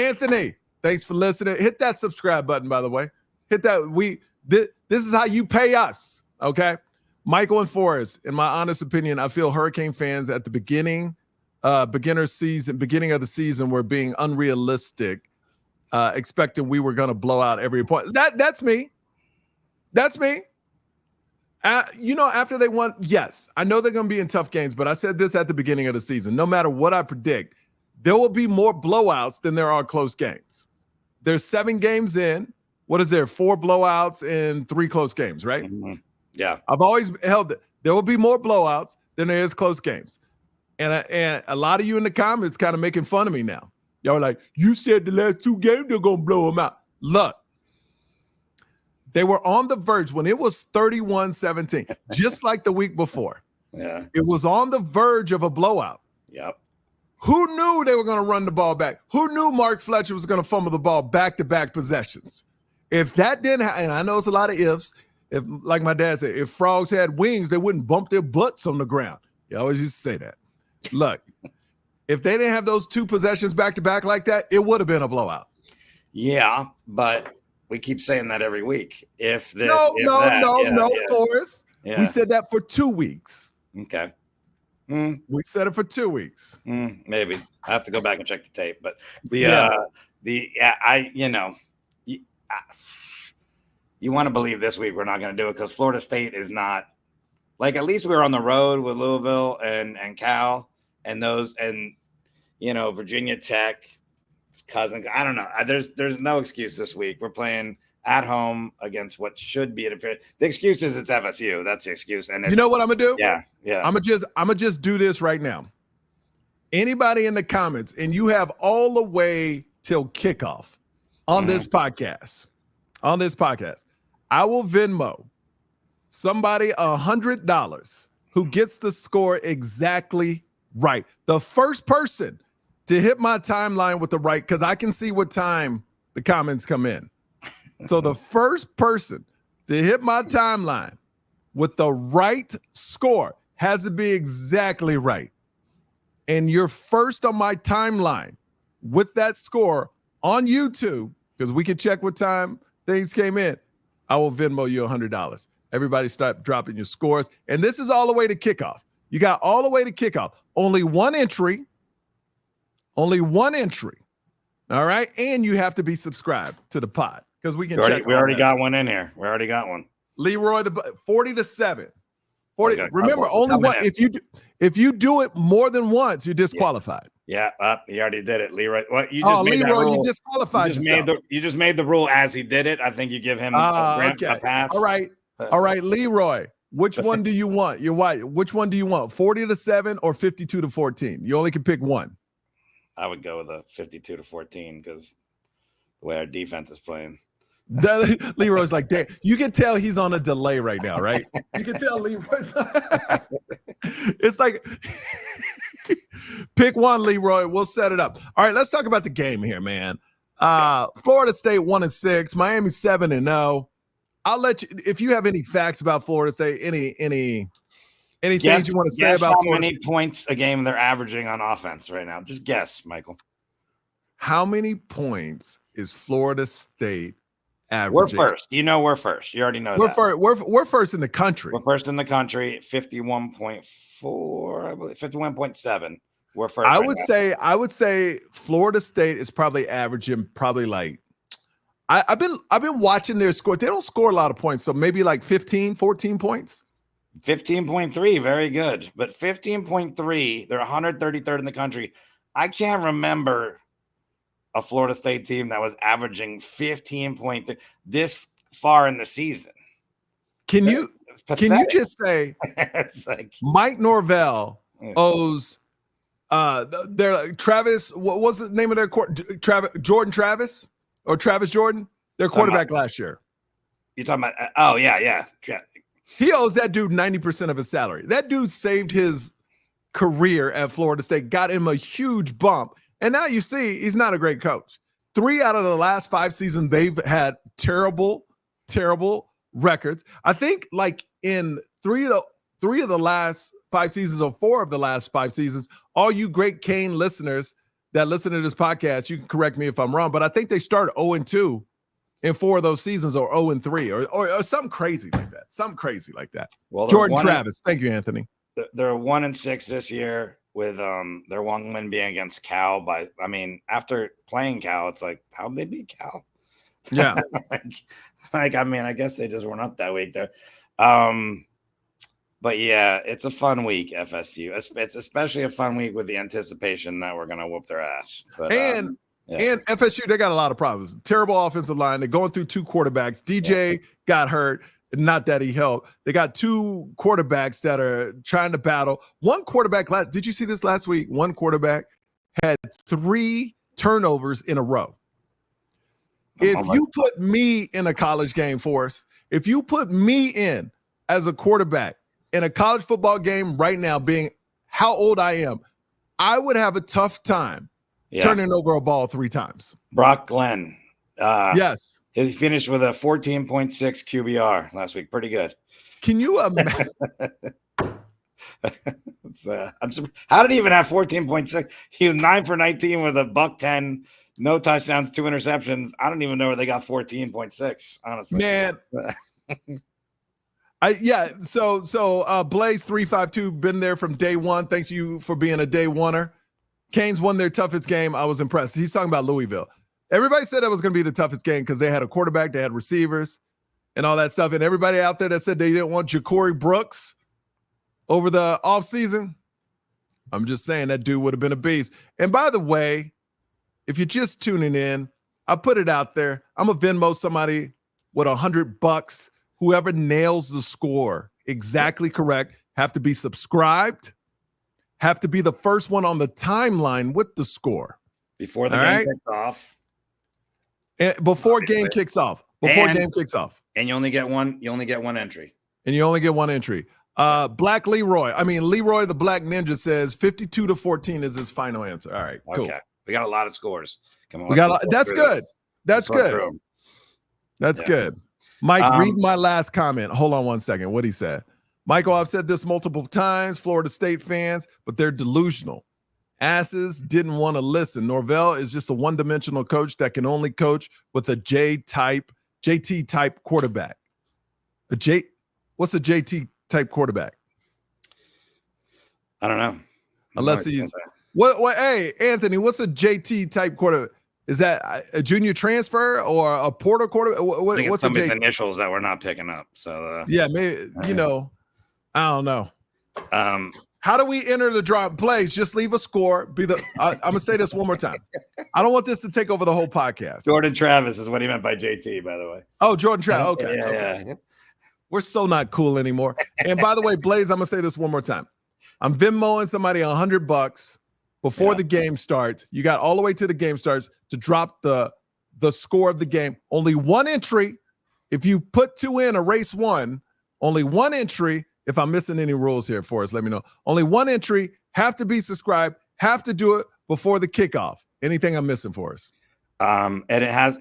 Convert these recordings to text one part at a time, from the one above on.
Anthony, thanks for listening. Hit that subscribe button, by the way. Hit that. This is how you pay us, okay? Michael and Forrest, in my honest opinion, I feel Hurricane fans at the beginning of the season were being unrealistic, expecting we were going to blow out every point. That's me. That's me. After they won, yes, I know they're going to be in tough games, but I said this at the beginning of the season. No matter what I predict, there will be more blowouts than there are close games. There's 7 games in. What is there? 4 blowouts and 3 close games, right? Mm-hmm. Yeah. I've always held it. There will be more blowouts than there is close games. And a lot of you in the comments kind of making fun of me now. Y'all are like, you said the last 2 games they're going to blow them out. Look, they were on the verge when it was 31-17, just like the week before. Yeah. It was on the verge of a blowout. Yep. Who knew they were going to run the ball back? Who knew Mark Fletcher was going to fumble the ball back-to-back possessions? If that didn't happen, and I know it's a lot of ifs, if, like my dad said, if frogs had wings, they wouldn't bump their butts on the ground. He always used to say that. Look, if they didn't have those 2 possessions back-to-back like that, it would have been a blowout. Yeah, but we keep saying that every week. Forrest. Yeah. We said that for 2 weeks. Okay. We said it for 2 weeks. Maybe I have to go back and check the tape, but you want to believe this week we're not going to do it because Florida State is not like, at least we were on the road with Louisville and Cal and those, and Virginia Tech, cousin. I don't know. There's no excuse this week. We're playing at home against what should be an fair. The excuse is it's FSU. That's the excuse. And you know what I'm gonna do? Yeah. I'm gonna just do this right now. Anybody in the comments, and you have all the way till kickoff on this podcast. On this podcast, I will Venmo somebody $100 who gets the score exactly right. The first person to hit my timeline with the right, because I can see what time the comments come in. So the first person to hit my timeline with the right score has to be exactly right. And you're first on my timeline with that score on YouTube, because we can check what time things came in. I will Venmo you $100. Everybody start dropping your scores. And this is all the way to kickoff. You got all the way to kickoff. Only one entry. All right. And you have to be subscribed to the pod because we can check. We already got one in here. We already got one. Leroy, 40-7. 40. Okay, remember, only one. If you do it more than once, you're disqualified. Yeah, he already did it, Leroy. What you just made Leroy, you disqualified yourself. You just made the rule as he did it. I think you give him a pass. All right, Leroy. Which one do you want? You're white. Which one do you want? 40-7 or 52-14? You only can pick one. I would go with a 52-14 because the way our defense is playing. Leroy's like, damn, you can tell he's on a delay right now, right? You can tell Leroy's it's like pick one, Leroy. We'll set it up. All right, let's talk about the game here, man. Florida State 1-6, Miami 7-0. I'll let you, if you have any facts about Florida State, any things you want to say about how many points a game they're averaging on offense right now. Just guess, Michael. How many points is Florida State averaging? We're first. We're first. You already know that. We're first in the country. We're first in the country, 51.4, I believe, 51.7. We're first. I would say Florida State is probably averaging like I've been watching their score. They don't score a lot of points, so maybe like 15, 14 points. 15.3, very good. But 15.3, they're 133rd in the country. I can't remember a Florida State team that was averaging 15.3 this far in the season. Can you just say it's like Mike Norvell owes their Travis, what was the name of their court? Jordan Travis or Travis Jordan, their quarterback last year. You're talking about yeah. He owes that dude 90% of his salary. That dude saved his career at Florida State, got him a huge bump. And now you see he's not a great coach. 3 out of the last 5 seasons, they've had terrible records. I think like in 3 of the last 5 seasons or 4 of the last 5 seasons, all you Great Cane listeners that listen to this podcast, you can correct me if I'm wrong, but I think they started 0-2 in 4 of those seasons, or 0-3, or something crazy like that. Something crazy like that. Well, Jordan Travis, thank you, Anthony. They're 1-6 this year with their one win being against Cal. After playing Cal, it's like, how'd they beat Cal? Yeah. I guess they just weren't up that week there. But yeah, it's a fun week, FSU. It's especially a fun week with the anticipation that we're gonna whoop their ass. But, and FSU, they got a lot of problems. Terrible offensive line. They're going through 2 quarterbacks. DJ got hurt. Not that he helped. They got 2 quarterbacks that are trying to battle. One quarterback did you see this last week? One quarterback had 3 turnovers in a row. If you put me in a college game, Forrest, if you put me in as a quarterback in a college football game right now, being how old I am, I would have a tough time turning over a ball 3 times. Brock Glenn. Yes. He finished with a 14.6 QBR last week. Pretty good. Can you imagine? How did he even have 14.6? He was 9 for 19 with a $110, no touchdowns, 2 interceptions. I don't even know where they got 14.6, honestly. Man. So Blaze 352 been there from day one. Thanks you for being a day oneer. Canes won their toughest game. I was impressed. He's talking about Louisville. Everybody said that was going to be the toughest game because they had a quarterback, they had receivers, and all that stuff. And everybody out there that said they didn't want Ja'Cory Brooks over the offseason, I'm just saying that dude would have been a beast. And by the way, if you're just tuning in, I put it out there. I'm a Venmo somebody with $100. Whoever nails the score exactly correct have to be subscribed, have to be the first one on the timeline with the score before the game kicks off. Before game kicks off. And you only get one entry. Black Leroy. Leroy the Black Ninja says 52-14 is his final answer. All right, cool. Okay. We got a lot of scores. Come on. That's good. That's good. That's good. Mike, read my last comment. Hold on one second. What he said. Michael, I've said this multiple times, Florida State fans, but they're delusional. Asses didn't want to listen. Norvell is just a one-dimensional coach that can only coach with a JT type quarterback. What's a JT type quarterback? I don't know. Unless he's what? Hey, Anthony, what's a JT type quarterback? Is that a junior transfer or a portal quarterback? What's some of the initials that we're not picking up? So maybe I don't know. How do we enter the drop plays? Just leave a score. I'm gonna say this one more time. I don't want this to take over the whole podcast. Jordan Travis is what he meant by JT, by the way. Oh, Jordan Travis. Okay. Yeah. We're so not cool anymore. And by the way, Blaze, I'm gonna say this one more time. I'm Venmoing somebody $100 before the game starts. You got all the way to the game starts to drop the score of the game. Only one entry. If you put 2 in, erase 1. Only one entry. If I'm missing any rules here for us, let me know. Only one entry, have to be subscribed, have to do it before the kickoff. Anything I'm missing for us? And it has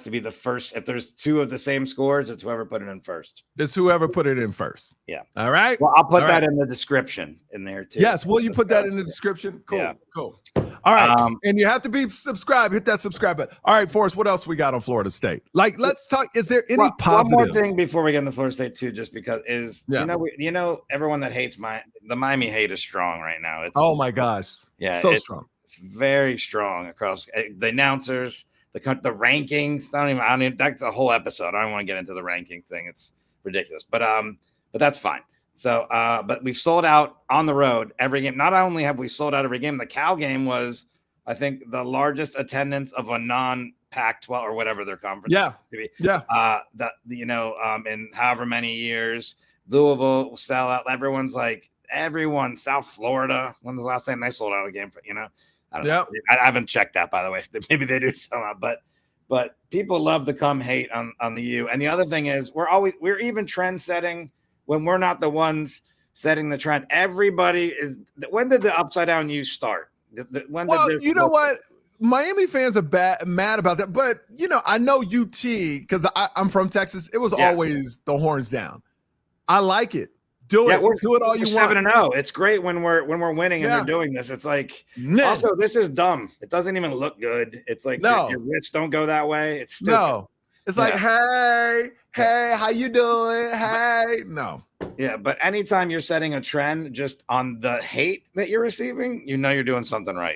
to be the first. If there's 2 of the same scores, it's whoever put it in first. It's whoever put it in first. Yeah. All right. Well, I'll put that in the description in there too. Yes. Will you put that in the description? Cool. Yeah. Cool. All right. And you have to be subscribed. Hit that subscribe button. All right, Forrest, what else we got on Florida State? Let's talk. Is there any positives? One more thing before we get into Florida State too, just because everyone that hates the Miami hate is strong right now. It's my gosh. Yeah. So strong. It's very strong across the announcers, the rankings. I don't even, that's a whole episode. I don't want to get into the ranking thing. It's ridiculous, but that's fine. So, but we've sold out on the road every game. Not only have we sold out every game, the Cal game was, I think, the largest attendance of a non-Pac-12 or whatever their conference to be. Yeah. In however many years, Louisville will sell out. Everyone, South Florida. When was the last time they sold out a game? I don't know. I haven't checked that, by the way. Maybe they do sell out, but people love to come hate on the U. And the other thing is, we're even trend setting when we're not the ones setting the trend. Everybody is. When did the upside down U start? You know what? Miami fans are mad about that, but I know UT because I'm from Texas. It was always the horns down. I like it. Do Yeah, it. we're Do it all you want. 7-0. It's great when we're winning and Yeah. they're doing this. It's like Nah. also this is dumb. It doesn't even look good. It's like No. your wrists don't go that way. It's stupid. No. It's like, hey, how you doing? Hey, no. Yeah, but anytime you're setting a trend just on the hate that you're receiving, you know you're doing something right.